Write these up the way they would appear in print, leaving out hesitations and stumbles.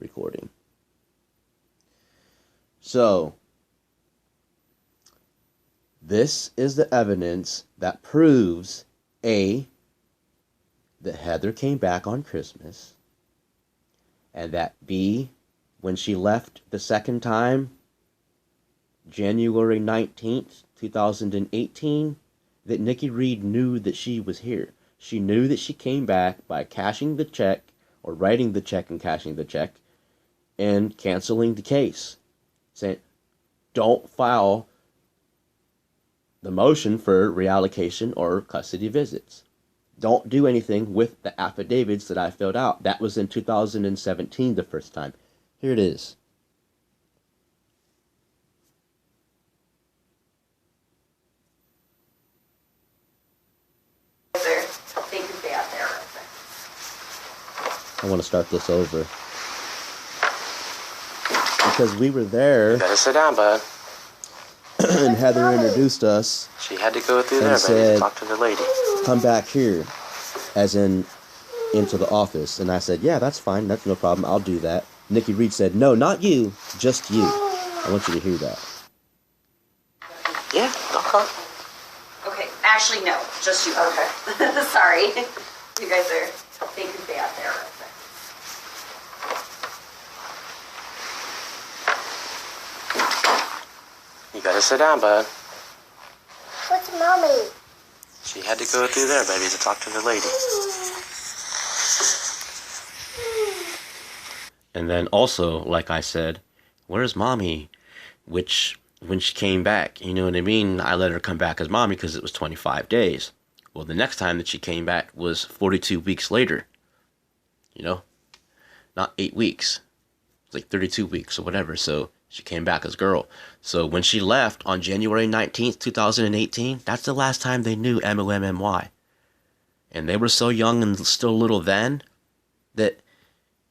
recording. So, this is the evidence that proves A, that Heather came back on Christmas, and that B, when she left the second time, January 19th, 2018, that Nikki Reed knew that she was here. She knew that she came back by cashing the check, or writing the check and cashing the check, and canceling the case. Saying, don't file the motion for reallocation or custody visits. Don't do anything with the affidavits that I filled out. That was in 2017 the first time. Here it is. I want to start this over. Because we were there. You gotta sit down, bud. And Heather introduced us. She had to go through there, baby, to talk to the lady. Come back here, as in into the office. And I said, yeah, that's fine. That's no problem. I'll do that. Nikki Reed said, no, not you. Just you. I want you to hear that. Yeah, okay. Okay, actually, no. Just you. Okay. Sorry. You guys are, they can stay out there. You gotta sit down, bud. What's mommy? She had to go through there, baby, to talk to the lady. And then also, like I said, where's mommy? Which, when she came back, you know what I mean? I let her come back as mommy because it was 25 days. Well, the next time that she came back was 42 weeks later. You know? Not 8 weeks. It's like 32 weeks or whatever. So she came back as girl. So when she left on January 19th, 2018, that's the last time they knew MOMMY. And they were so young and still little then that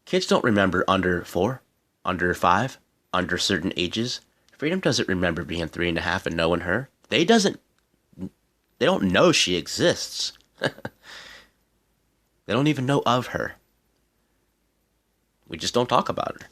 kids don't remember under 4, under 5, under certain ages. Freedom doesn't remember being 3.5 and knowing her. They don't know she exists. They don't even know of her. We just don't talk about her.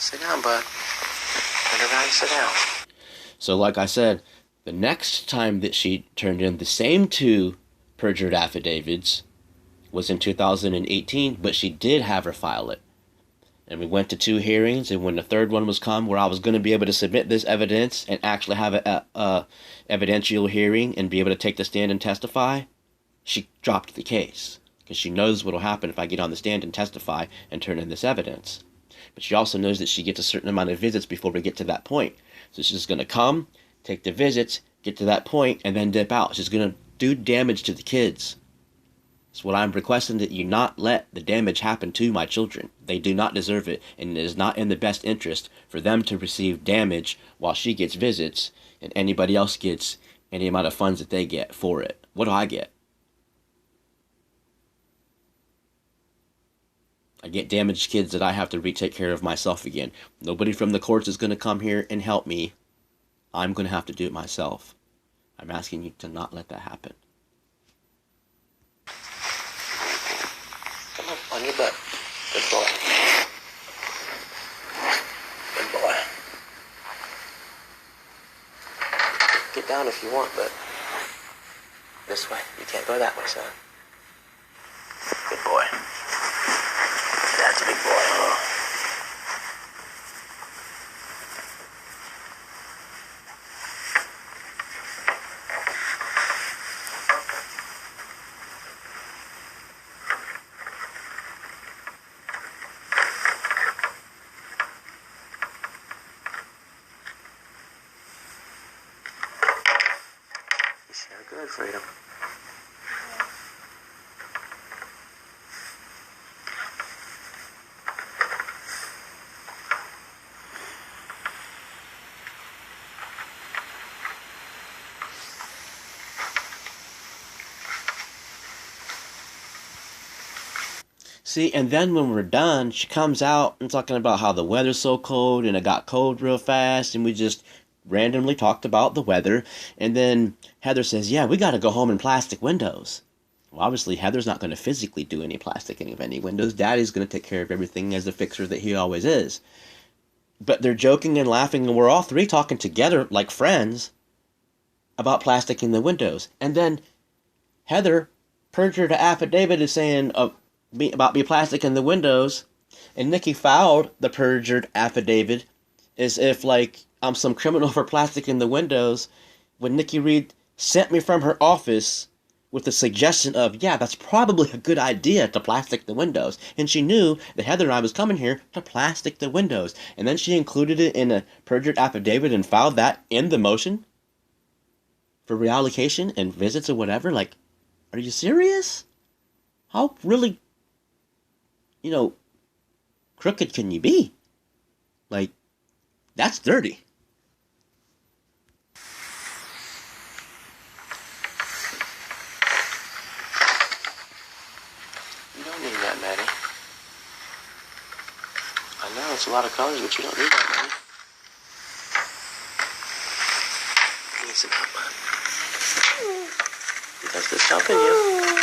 Sit down, bud. Turn around and sit down. So like I said, the next time that she turned in the same 2 perjured affidavits was in 2018, but she did have her file it. And we went to 2 hearings, and when the third one was come, where I was going to be able to submit this evidence and actually have a evidential hearing and be able to take the stand and testify, she dropped the case. Because she knows what will happen if I get on the stand and testify and turn in this evidence. But she also knows that she gets a certain amount of visits before we get to that point. So she's going to come, take the visits, get to that point, and then dip out. She's going to do damage to the kids. So what I'm requesting that you not let the damage happen to my children. They do not deserve it, and it is not in the best interest for them to receive damage while she gets visits and anybody else gets any amount of funds that they get for it. What do I get? I get damaged kids that I have to retake care of myself again. Nobody from the courts is going to come here and help me. I'm going to have to do it myself. I'm asking you to not let that happen. Come on your butt. Good boy. Good boy. Get down if you want, but this way. You can't go that way, son. Good boy. That's a big boy, huh? Good, Freedom. See, and then when we're done, she comes out and talking about how the weather's so cold and it got cold real fast, and we just randomly talked about the weather. And then Heather says, yeah, we got to go home and plastic windows. Well, obviously, Heather's not going to physically do any plasticing of any windows. Daddy's going to take care of everything as the fixer that he always is. But they're joking and laughing, and we're all three talking together like friends about plasticing the windows. And then Heather perjured an affidavit is saying about me plasticing the windows, and Nikki filed the perjured affidavit as if like I'm some criminal for plasticing the windows, when Nikki Reed sent me from her office with the suggestion of, yeah, that's probably a good idea to plastic the windows. And she knew that Heather and I was coming here to plastic the windows. And then she included it in a perjured affidavit and filed that in the motion for reallocation and visits or whatever. Like, are you serious? How really, crooked can you be? Like, that's dirty. You don't need that, Maddie. I know it's a lot of colors, but you don't need that, Maddie. You need some help, man. Because this helping you.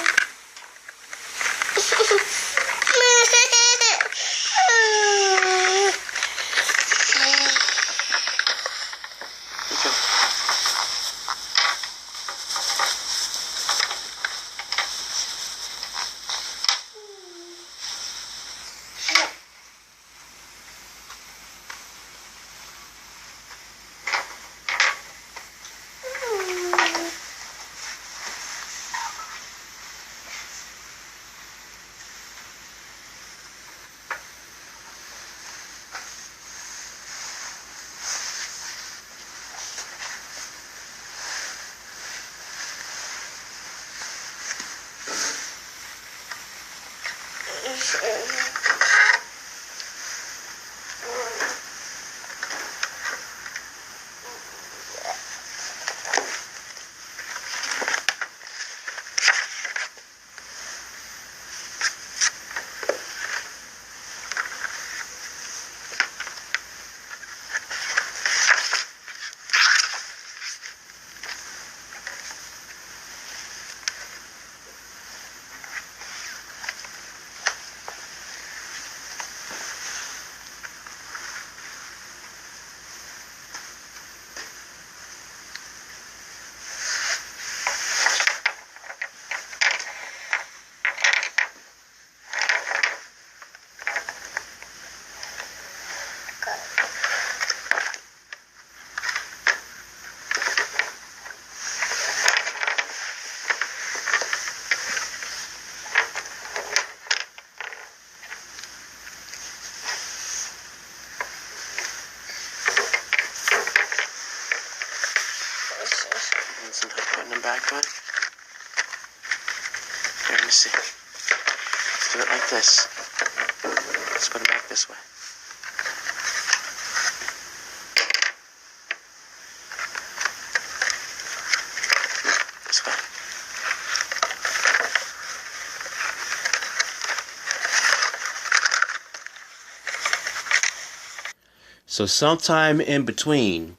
Some help putting them back on. Here, let me see. Let's do it like this. Let's put them back this way. This way. So sometime in between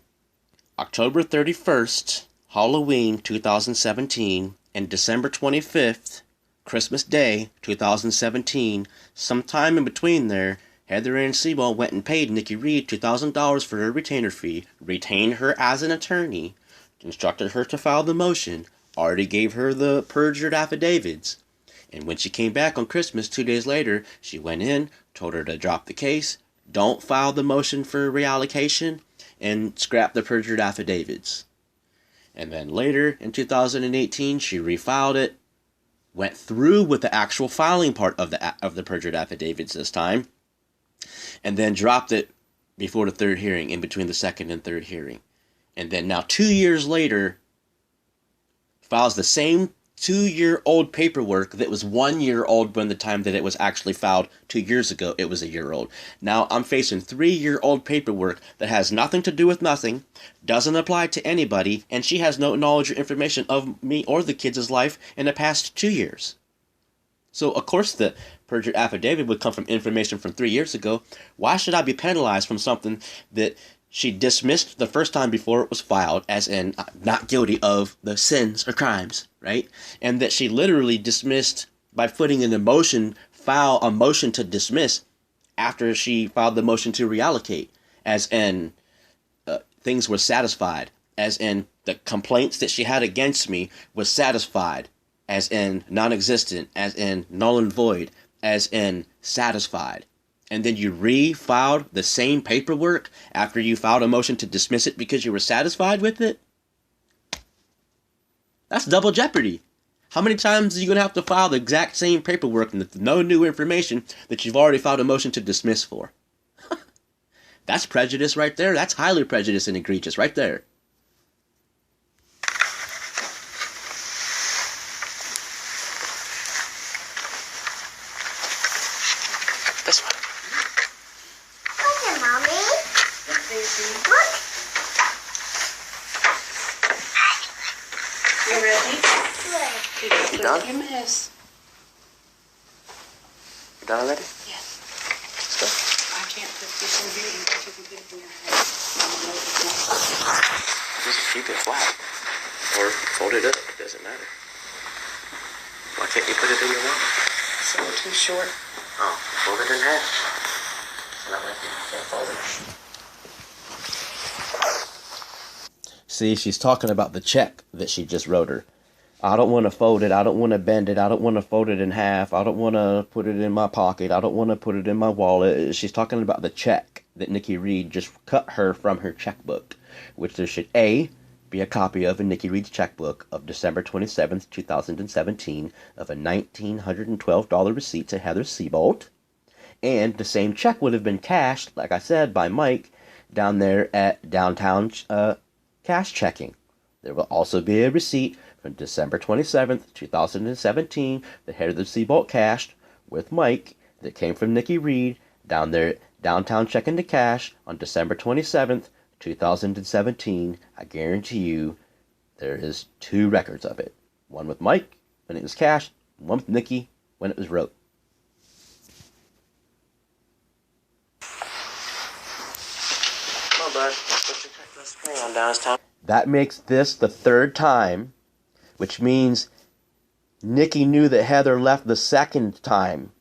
October 31st, Halloween 2017, and December 25th, Christmas Day 2017, sometime in between there, Heather Ann Sewell went and paid Nikki Reed $2,000 for her retainer fee, retained her as an attorney, instructed her to file the motion, already gave her the perjured affidavits, and when she came back on Christmas 2 days later, she went in, told her to drop the case, don't file the motion for reallocation, and scrap the perjured affidavits. And then later, in 2018, she refiled it, went through with the actual filing part of the perjured affidavits this time, and then dropped it before the third hearing, in between the second and third hearing. And then now 2 years later, files the same 2-year-old paperwork that was 1 year old when the time that it was actually filed 2 years ago, it was a year old. Now I'm facing 3-year-old paperwork that has nothing to do with nothing, doesn't apply to anybody, and she has no knowledge or information of me or the kids' life in the past 2 years. So of course the perjured affidavit would come from information from 3 years ago. Why should I be penalized from something that she dismissed the first time before it was filed, as in not guilty of the sins or crimes, right? And that she literally dismissed by putting in a motion, file a motion to dismiss after she filed the motion to reallocate, as in things were satisfied, as in the complaints that she had against me was satisfied, as in non-existent, as in null and void, as in satisfied. And then you refiled the same paperwork after you filed a motion to dismiss it because you were satisfied with it? That's double jeopardy. How many times are you going to have to file the exact same paperwork with no new information that you've already filed a motion to dismiss for? That's prejudice right there. That's highly prejudiced and egregious right there. This one. Look at Mommy. Look. You ready? Look. You done? Your mess. You done already? Yes. Let's go. I can't put this in here because you can put it in your head. I don't know if it's not. Just keep it flat. Or fold it up. It doesn't matter. Why can't you put it in your mouth? It's a little too short. Oh, fold it in half. Not like you can't fold it. See, she's talking about the check that she just wrote her. I don't want to fold it. I don't want to bend it. I don't want to fold it in half. I don't want to put it in my pocket. I don't want to put it in my wallet. She's talking about the check that Nikki Reed just cut her from her checkbook, which there should A, be a copy of in Nikki Reed's checkbook of December 27th, 2017 of a $1,912 receipt to Heather Seabolt. And the same check would have been cashed, like I said, by Mike down there at downtown cash checking. There will also be a receipt from December 27th, 2017 that Heather Seabolt cashed with Mike that came from Nikki Reed down there at downtown checking to cash on December 27th, 2017. I guarantee you there is 2 records of it. One with Mike when it was cashed, one with Nikki when it was wrote. Come on, bud. Put your checklist crayon down. It's time. That makes this the 3rd time, which means Nikki knew that Heather left the 2nd time,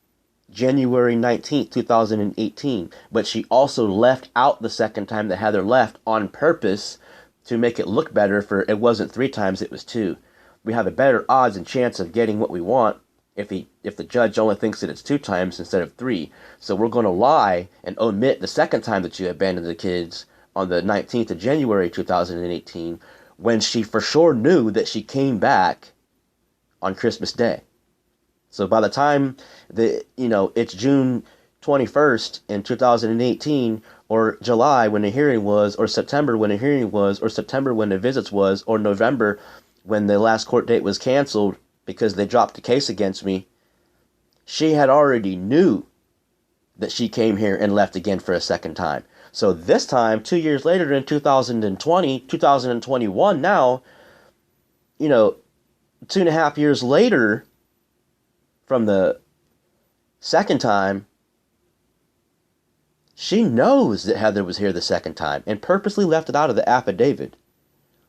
January 19th, 2018, but she also left out the 2nd time that Heather left on purpose to make it look better for it wasn't 3 times, it was 2. We have a better odds and chance of getting what we want if the judge only thinks that it's 2 times instead of 3. So we're going to lie and omit the 2nd time that you abandoned the kids on the 19th of January 2018 when she for sure knew that she came back on Christmas Day. So by the time it's June 21st in 2018, or July when the hearing was, or September when the hearing was, or September when the visits was, or November when the last court date was canceled because they dropped the case against me, she had already knew that she came here and left again for a 2nd time. So this time, 2 years later in 2021 now, 2.5 years later from the 2nd time, she knows that Heather was here the 2nd time and purposely left it out of the affidavit.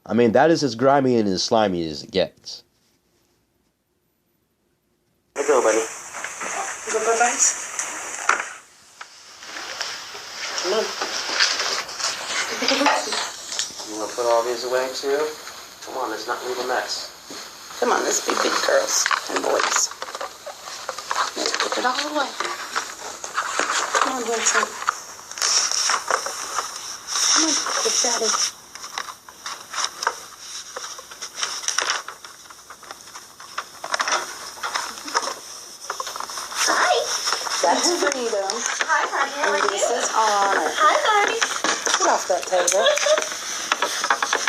I mean, that is as grimy and as slimy as it gets. Let go, buddy. Go bye-byes. Come on. You want to put all these away, too? Come on, let's not leave a mess. Come on, let's be big girls and boys. Let's put it all away. Come on, handsome. Come on, big daddy. Hi. That's freedom. Hi, honey. How are And this you? is honor. Hi, honey. Get off that table.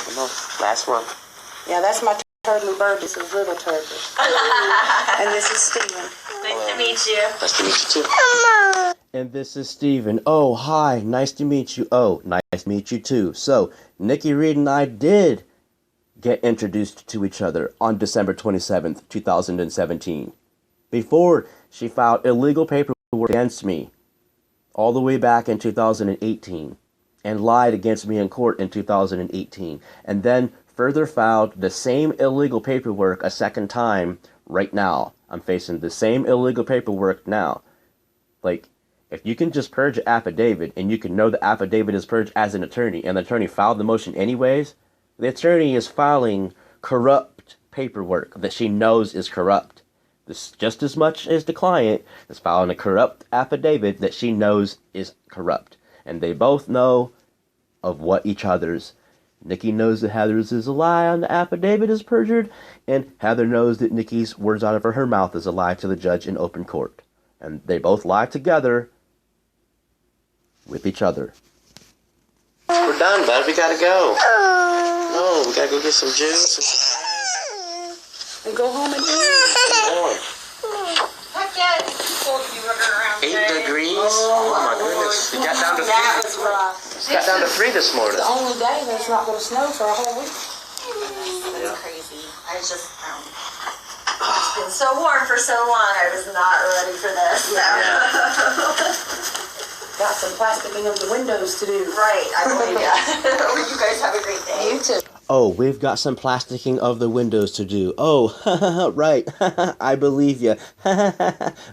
Come on, last one. Yeah, that's my Turtley Burgess is Little Turtle. And this is Steven. Nice to meet you. Nice to meet you too. And this is Steven. Oh, hi. Nice to meet you. Oh, nice to meet you too. So, Nikki Reed and I did get introduced to each other on December 27th, 2017. Before she filed illegal paperwork against me all the way back in 2018 and lied against me in court in 2018 and then further filed the same illegal paperwork a second time right now. I'm facing the same illegal paperwork now. Like, if you can just purge an affidavit and you can know the affidavit is purged as an attorney and the attorney filed the motion anyways, the attorney is filing corrupt paperwork that she knows is corrupt. This just as much as the client is filing a corrupt affidavit that she knows is corrupt. And they both know of what each other's. Nikki knows that Heather's is a lie on the affidavit is perjured, and Heather knows that Nikki's words out of her mouth is a lie to the judge in open court. And they both lie together with each other. We're done, bud. We gotta go. No, we gotta go get some juice And go home and eat. Heck yeah, it's cold to be running around 8 degrees. Oh my goodness. It got down to 3. That was rough. It got down to 3 this morning. The only day that it's not going to snow for a whole week. That's crazy. It's been so warm for so long. I was not ready for this. So. Got some plasticing of the windows to do. Right, I believe you. You guys have a great day. You too. Oh, we've got some plasticking of the windows to do. Oh, right. I believe you.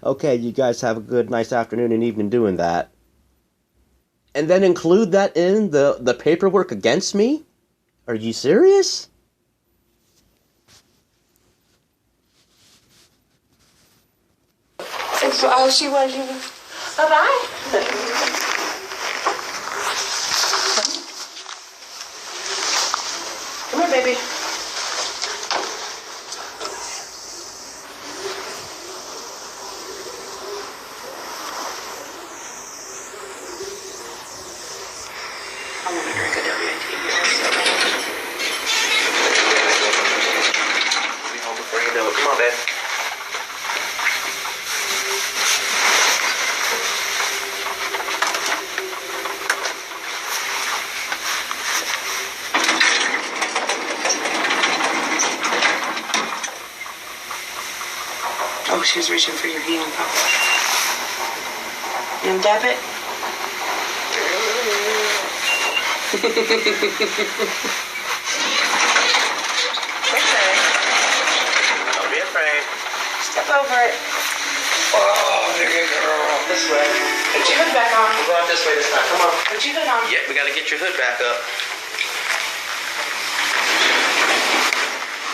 Okay, you guys have a good, nice afternoon and evening doing that. And then include that in the paperwork against me? Are you serious? Oh, she was you. Bye-bye. Come here, baby. I want to drink a WAT beer. Be home before you know it. Come on, babe. Oh, she was reaching for your healing powder. You dab it? Don't be afraid. Step over it. Oh, there you go. This way. Put your hood back on. We're going this way this time. Come on. Put your hood on. Yeah, we gotta get your hood back up.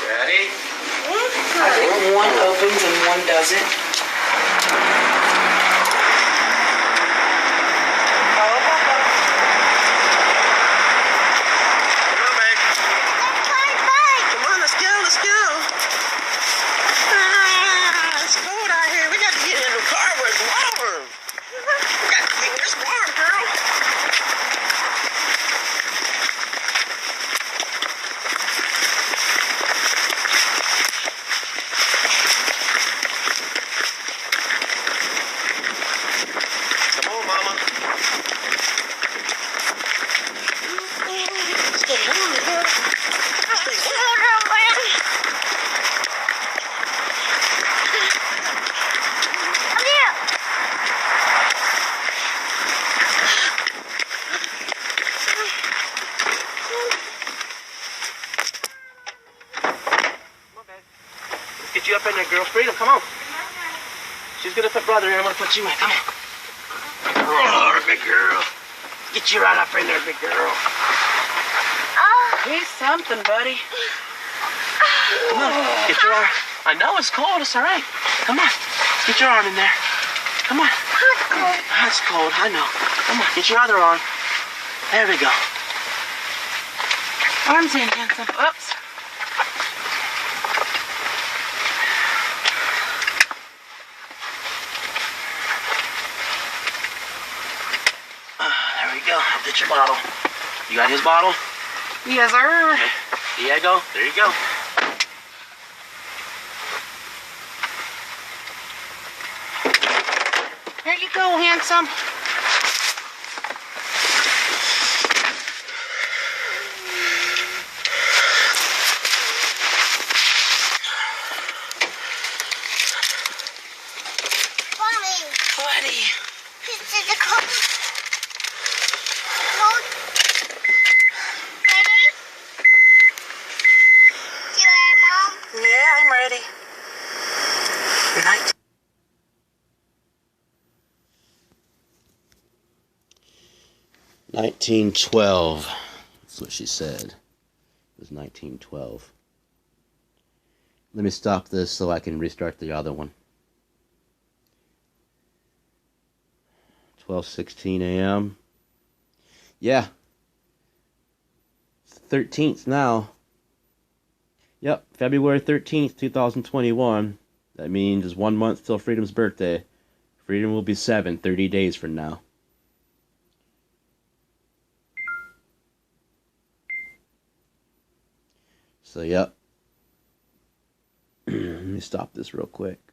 Ready? I think one opens and one doesn't. Come on, babe. Come on, let's go, let's go. It's cold out here. We got to get in the car where it's warm. We got to keep this warm, girl. Come on, mama. Stay warm, girl. Stay warm. Get you up in there, girl. Freedom, come on. She's gonna put brother in. I'm gonna put you in. Come on. Oh, big girl. Get you right up in there, big girl. He's something, buddy. Come on. Get your arm. I know it's cold. It's all right. Come on. Get your arm in there. Come on. That's cold. I know. Come on. Get your other arm. There we go. Arms in, handsome. Oops. There we go. Get your bottle. You got his bottle? Yes, sir. Okay. Diego, there you go. go, handsome. Mommy, Buddy. this is a coat. Coat. Ready? You ready, Mom? Yeah, I'm ready. Night. 1912. That's what she said. It was 1912. Let me stop this so I can restart the other one. 12:16 a.m. Yeah. 13th now. Yep, February 13th, 2021. That means it's 1 month till Freedom's birthday. Freedom will be 30 days from now. So, yep. Let me stop this real quick.